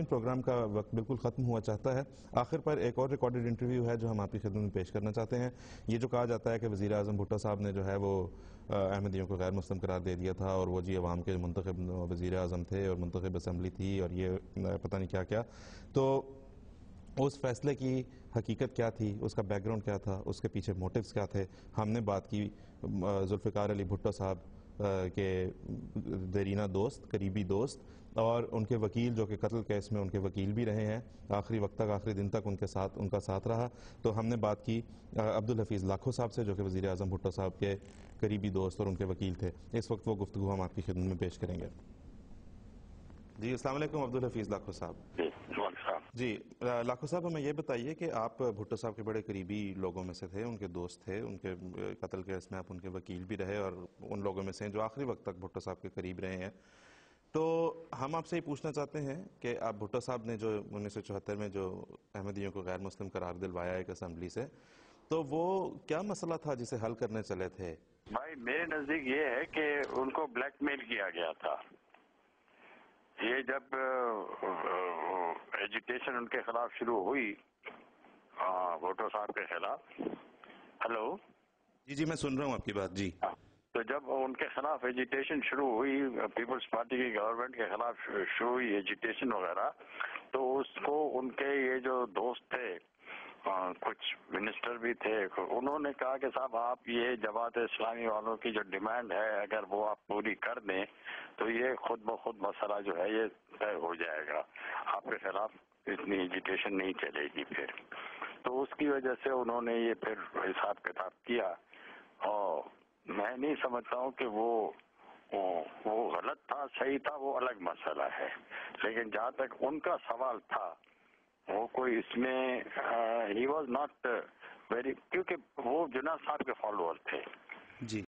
Programme کا وقت بالکل ختم ہوا چاہتا ہے. آخر پر ایک اور ریکارڈڈ انٹرویو ہے جو ہم آپ کی خدمت میں پیش کرنا چاہتے ہیں. یہ جو کہا جاتا ہے کہ وزیر اعظم بھٹو صاحب نے جو ہے وہ احمدیوں کو غیر مسلم قرار دے دیا تھا اور وہ جی عوام کے منتخب وزیر اعظم تھے اور منتخب اسمبلی تھی اور یہ پتہ نہیں کیا کیا. تو اس فیصلے کی حقیقت کیا تھی, اس کا بیک گراؤنڈ کیا تھا, اس کے پیچھے موٹیوز کیا تھے, ہم نے بات کی ذوالفقار علی بھٹو صاحب کے دیرینہ دوست, قریبی دوست اور ان کے وکیل جو کہ قتل کیس میں ان کے وکیل بھی رہے ہیں, آخری وقت تک, آخری دن تک ان کا ساتھ رہا. تو ہم نے بات کی عبدالحفیظ لاکھو صاحب سے جو کہ وزیر اعظم بھٹو صاحب کے قریبی دوست اور ان کے وکیل تھے. اس وقت وہ گفتگو ہم آپ کی خدمت میں پیش کریں گے. جی السلام علیکم عبدالحفیظ لاکھو صاحب. جی لاکھو صاحب ہمیں یہ بتائیے کہ آپ بھٹو صاحب کے بڑے قریبی لوگوں میں سے تھے, ان کے دوست تھے, ان کے قتل کیس میں آپ ان کے وکیل بھی رہے اور ان لوگوں میں سے ہیں جو آخری وقت تک بھٹو صاحب کے قریب رہے ہیں. تو ہم آپ سے یہ پوچھنا چاہتے ہیں کہ آپ بھٹو صاحب نے جو 1974 میں جو احمدیوں کو غیر مسلم قرار دلوایا ایک اسمبلی سے, تو وہ کیا مسئلہ تھا جسے حل کرنے چلے تھے؟ بھائی میرے نزدیک یہ ہے کہ ان کو بلیک میل کیا گیا تھا. یہ جب ایجوٹیشن ان کے خلاف شروع ہوئی, بھٹو صاحب کے خلاف. ہلو جی میں سن رہا ہوں آپ کی بات. جی تو جب ان کے خلاف ایجوٹیشن شروع ہوئی, پیپلز پارٹی کی گورنمنٹ کے خلاف شروع ہوئی ایجوٹیشن وغیرہ, تو اس کو ان کے یہ جو دوست تھے, کچھ منسٹر بھی تھے, انہوں نے کہا کہ صاحب آپ یہ جماعت اسلامی والوں کی جو ڈیمانڈ ہے اگر وہ آپ پوری کر دیں تو یہ خود بخود مسئلہ جو ہے یہ طے ہو جائے گا, آپ کے خلاف اتنی ایجوٹیشن نہیں چلے گی پھر. تو اس کی وجہ سے انہوں نے یہ پھر حساب کتاب کیا, اور میں نہیں سمجھتا ہوں کہ وہ غلط تھا صحیح تھا, وہ الگ مسئلہ ہے. لیکن جہاں تک ان کا سوال تھا, وہ کوئی اس میں ہی واز ناٹ ویری, کیونکہ وہ جناح صاحب کے فالوور تھے. جی